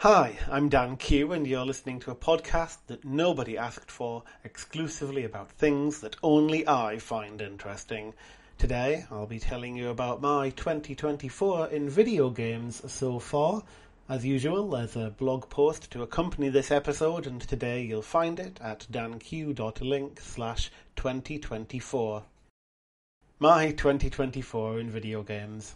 Hi, I'm Dan Q and you're listening to a podcast that nobody asked for, exclusively about things that only I find interesting. Today I'll be telling you about my 2024 in video games so far. As usual, there's a blog post to accompany this episode, and today you'll find it at danq.link/2024. My 2024 in video games.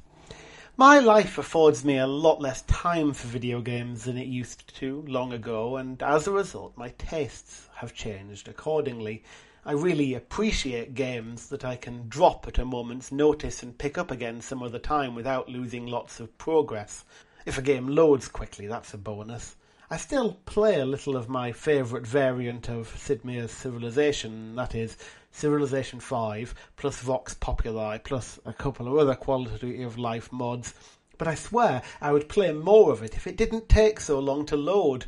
My life affords me a lot less time for video games than it used to long ago, and as a result my tastes have changed accordingly. I really appreciate games that I can drop at a moment's notice and pick up again some other time without losing lots of progress. If a game loads quickly, that's a bonus. I still play a little of my favourite variant of Sid Meier's Civilization, that is, Civilization 5, plus Vox Populi, plus a couple of other quality of life mods, but I swear I would play more of it if it didn't take so long to load.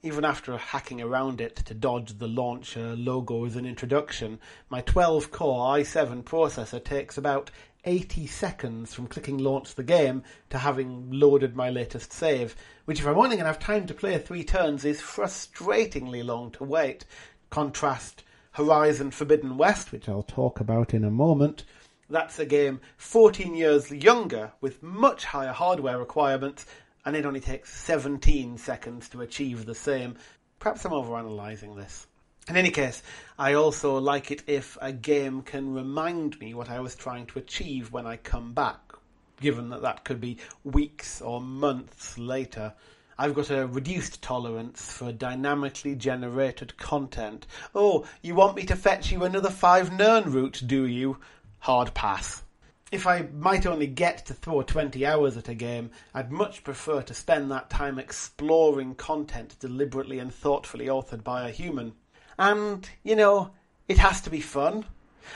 Even after hacking around it to dodge the launcher, logos and introduction, my 12-core i7 processor takes about 80 seconds from clicking launch the game to having loaded my latest save, which if I'm only going to have time to play 3 turns is frustratingly long to wait. Contrast Horizon Forbidden West, which I'll talk about in a moment. That's a game 14 years younger with much higher hardware requirements, and it only takes 17 seconds to achieve the same. Perhaps I'm overanalyzing this. In any case, I also like it if a game can remind me what I was trying to achieve when I come back, given that that could be weeks or months later. I've got a reduced tolerance for dynamically generated content. Oh, you want me to fetch you another 5 Nern route, do you? Hard pass. If I might only get to throw 20 hours at a game, I'd much prefer to spend that time exploring content deliberately and thoughtfully authored by a human. And, it has to be fun.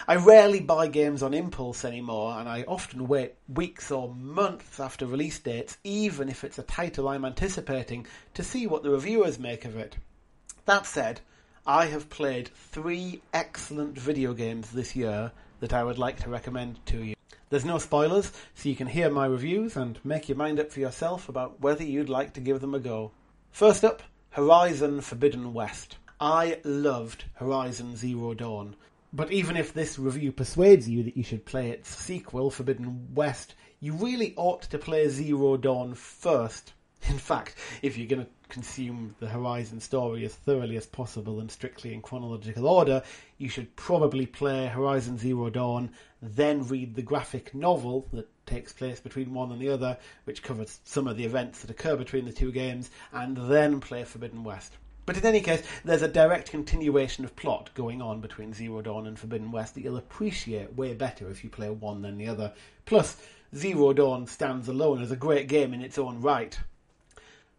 I rarely buy games on impulse anymore, and I often wait weeks or months after release dates, even if it's a title I'm anticipating, to see what the reviewers make of it. That said, I have played 3 excellent video games this year that I would like to recommend to you. There's no spoilers, so you can hear my reviews and make your mind up for yourself about whether you'd like to give them a go. First up, Horizon Forbidden West. I loved Horizon Zero Dawn, but even if this review persuades you that you should play its sequel, Forbidden West, you really ought to play Zero Dawn first. In fact, if you're going to consume the Horizon story as thoroughly as possible and strictly in chronological order, you should probably play Horizon Zero Dawn, then read the graphic novel that takes place between one and the other, which covers some of the events that occur between the 2 games, and then play Forbidden West. But in any case, there's a direct continuation of plot going on between Zero Dawn and Forbidden West that you'll appreciate way better if you play one than the other. Plus, Zero Dawn stands alone as a great game in its own right.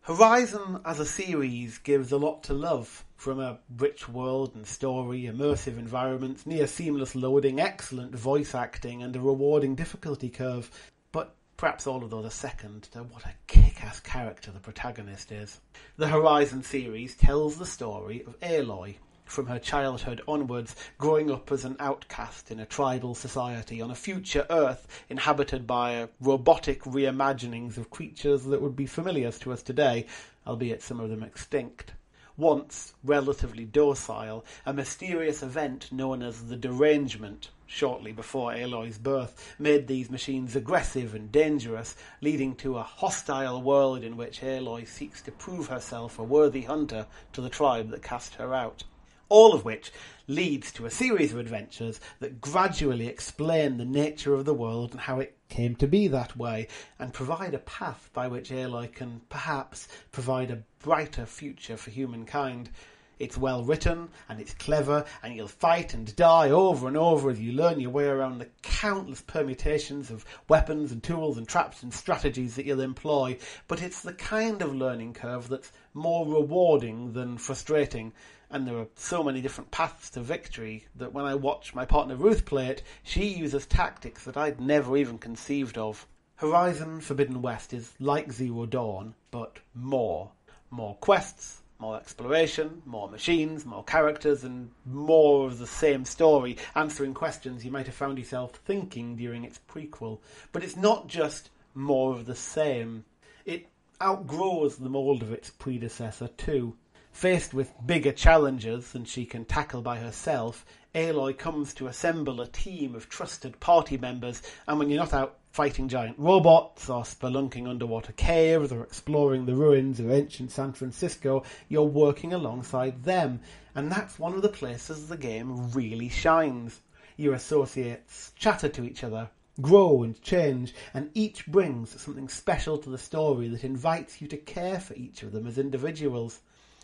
Horizon as a series gives a lot to love, from a rich world and story, immersive environments, near seamless loading, excellent voice acting and a rewarding difficulty curve. But perhaps all of those are second to what a kick-ass character the protagonist is. The Horizon series tells the story of Aloy, from her childhood onwards, growing up as an outcast in a tribal society on a future Earth inhabited by robotic reimaginings of creatures that would be familiar to us today, albeit some of them extinct. Once relatively docile, a mysterious event known as the Derangement, shortly before Aloy's birth, made these machines aggressive and dangerous, leading to a hostile world in which Aloy seeks to prove herself a worthy hunter to the tribe that cast her out. All of which leads to a series of adventures that gradually explain the nature of the world and how it came to be that way, and provide a path by which Aloy can perhaps provide a brighter future for humankind. It's well written, and it's clever, and you'll fight and die over and over as you learn your way around the countless permutations of weapons and tools and traps and strategies that you'll employ, but it's the kind of learning curve that's more rewarding than frustrating, and there are so many different paths to victory that when I watch my partner Ruth play it, she uses tactics that I'd never even conceived of. Horizon Forbidden West is like Zero Dawn, but more. More quests, more exploration, more machines, more characters, and more of the same story, answering questions you might have found yourself thinking during its prequel. But it's not just more of the same. It outgrows the mould of its predecessor too. Faced with bigger challenges than she can tackle by herself, Aloy comes to assemble a team of trusted party members, and when you're not out fighting giant robots or spelunking underwater caves or exploring the ruins of ancient San Francisco, you're working alongside them, and that's one of the places the game really shines. Your associates chatter to each other, grow and change, and each brings something special to the story that invites you to care for each of them as individuals.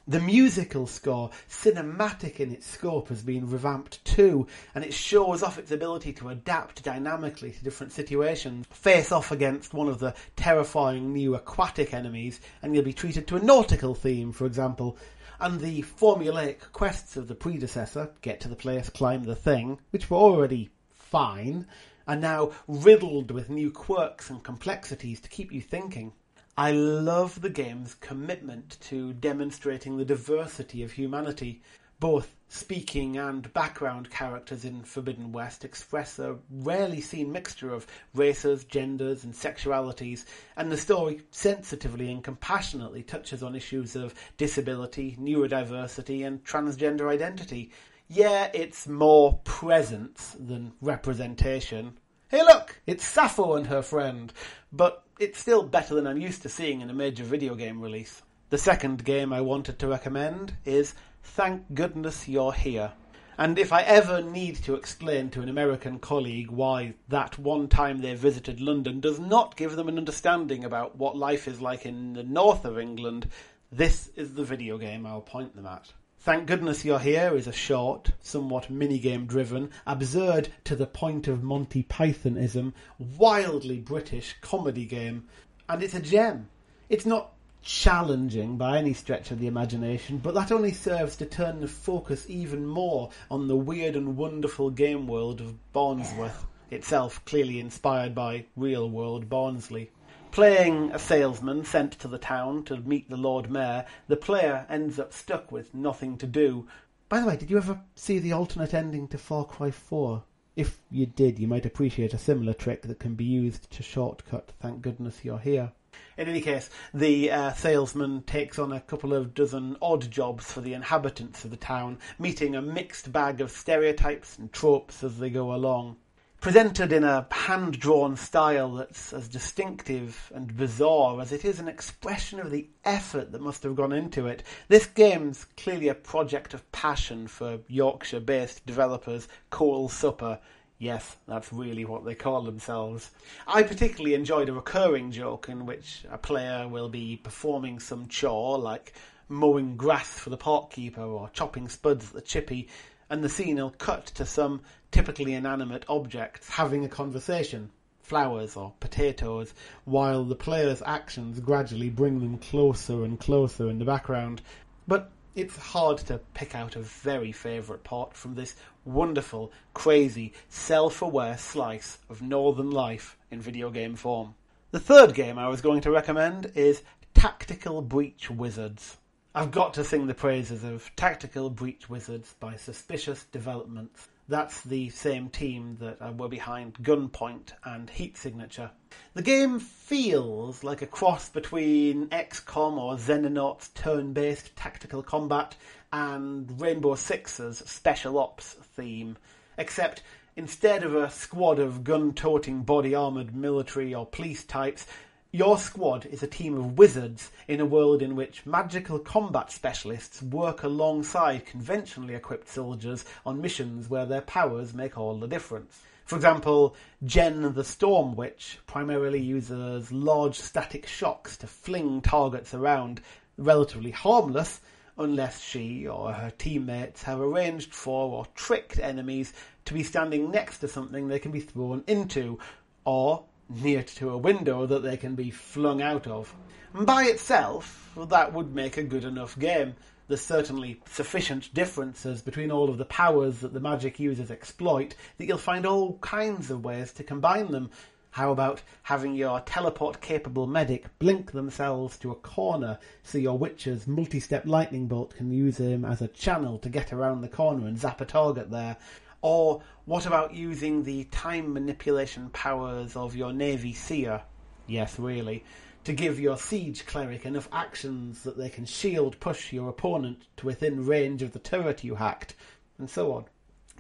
The musical score, cinematic in its scope, has been revamped too, and it shows off its ability to adapt dynamically to different situations. Face off against one of the terrifying new aquatic enemies, and you'll be treated to a nautical theme, for example. And the formulaic quests of the predecessor, get to the place, climb the thing, which were already fine, are now riddled with new quirks and complexities to keep you thinking. I love the game's commitment to demonstrating the diversity of humanity. Both speaking and background characters in Forbidden West express a rarely seen mixture of races, genders and sexualities, and the story sensitively and compassionately touches on issues of disability, neurodiversity and transgender identity. Yeah, it's more presence than representation. Hey look, it's Sappho and her friend, but it's still better than I'm used to seeing in a major video game release. The second game I wanted to recommend is Thank Goodness You're Here. And if I ever need to explain to an American colleague why that one time they visited London does not give them an understanding about what life is like in the north of England, this is the video game I'll point them at. Thank Goodness You're Here is a short, somewhat minigame-driven, absurd to the point of Monty Pythonism, wildly British comedy game, and it's a gem. It's not challenging by any stretch of the imagination, but that only serves to turn the focus even more on the weird and wonderful game world of Barnsworth, itself clearly inspired by real-world Barnsley. Playing a salesman sent to the town to meet the Lord Mayor, the player ends up stuck with nothing to do. By the way, did you ever see the alternate ending to Far Cry 4? If you did, you might appreciate a similar trick that can be used to shortcut Thank Goodness You're Here. In any case, the salesman takes on a couple of dozen odd jobs for the inhabitants of the town, meeting a mixed bag of stereotypes and tropes as they go along. Presented in a hand-drawn style that's as distinctive and bizarre as it is an expression of the effort that must have gone into it, this game's clearly a project of passion for Yorkshire-based developers Coal Supper. Yes, that's really what they call themselves. I particularly enjoyed a recurring joke in which a player will be performing some chore, like mowing grass for the park keeper or chopping spuds at the chippy, and the scene will cut to some typically inanimate objects having a conversation, flowers or potatoes, while the player's actions gradually bring them closer and closer in the background. But it's hard to pick out a very favourite part from this wonderful, crazy, self-aware slice of northern life in video game form. The third game I was going to recommend is Tactical Breach Wizards. I've got to sing the praises of Tactical Breach Wizards by Suspicious Developments. That's the same team that were behind Gunpoint and Heat Signature. The game feels like a cross between XCOM or Xenonauts turn-based tactical combat and Rainbow Six's Special Ops theme, except instead of a squad of gun-toting body-armoured military or police types, your squad is a team of wizards in a world in which magical combat specialists work alongside conventionally equipped soldiers on missions where their powers make all the difference. For example, Jen the Storm Witch primarily uses large static shocks to fling targets around, relatively harmless, unless she or her teammates have arranged for or tricked enemies to be standing next to something they can be thrown into, or near to a window that they can be flung out of. By itself, that would make a good enough game. There's certainly sufficient differences between all of the powers that the magic users exploit that you'll find all kinds of ways to combine them. How about having your teleport-capable medic blink themselves to a corner so your witch's multi-step lightning bolt can use him as a channel to get around the corner and zap a target there? Or what about using the time manipulation powers of your Navy Seer? Yes, really. to give your siege cleric enough actions that they can shield push your opponent to within range of the turret you hacked, and so on.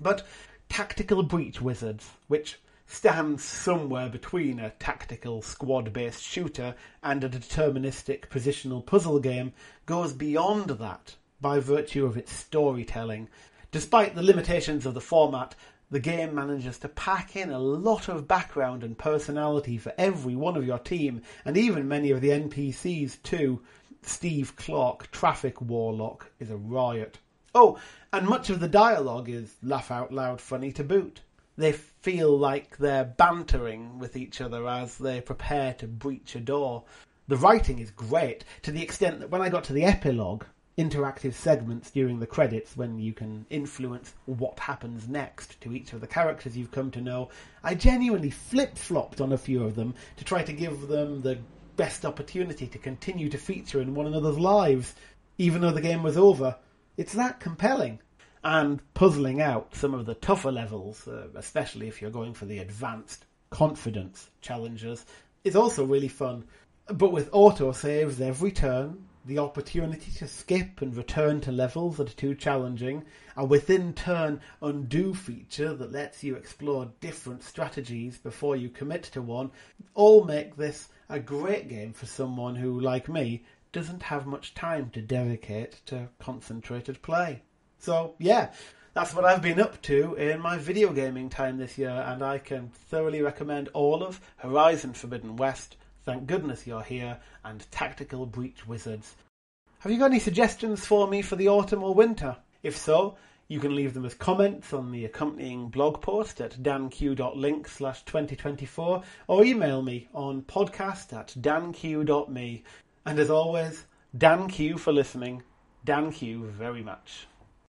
But Tactical Breach Wizards, which stands somewhere between a tactical squad-based shooter and a deterministic positional puzzle game, goes beyond that by virtue of its storytelling. Despite the limitations of the format, the game manages to pack in a lot of background and personality for every one of your team, and even many of the NPCs too. Steve Clark, Traffic Warlock, is a riot. Oh, and much of the dialogue is laugh-out-loud funny to boot. They feel like they're bantering with each other as they prepare to breach a door. The writing is great, to the extent that when I got to the epilogue, interactive segments during the credits when you can influence what happens next to each of the characters you've come to know, I genuinely flip-flopped on a few of them to try to give them the best opportunity to continue to feature in one another's lives, even though the game was over. It's that compelling. And puzzling out some of the tougher levels, especially if you're going for the advanced confidence challenges, is also really fun. But with auto-saves every turn, the opportunity to skip and return to levels that are too challenging, a within-turn undo feature that lets you explore different strategies before you commit to one, all make this a great game for someone who, like me, doesn't have much time to dedicate to concentrated play. So, yeah, that's what I've been up to in my video gaming time this year, and I can thoroughly recommend all of Horizon Forbidden West, Thank Goodness You're Here, and Tactical Breach Wizards. Have you got any suggestions for me for the autumn or winter? If so, you can leave them as comments on the accompanying blog post at danq.link/2024 or email me on podcast@danq.me. And as always, Dan Q for listening. Dan Q very much.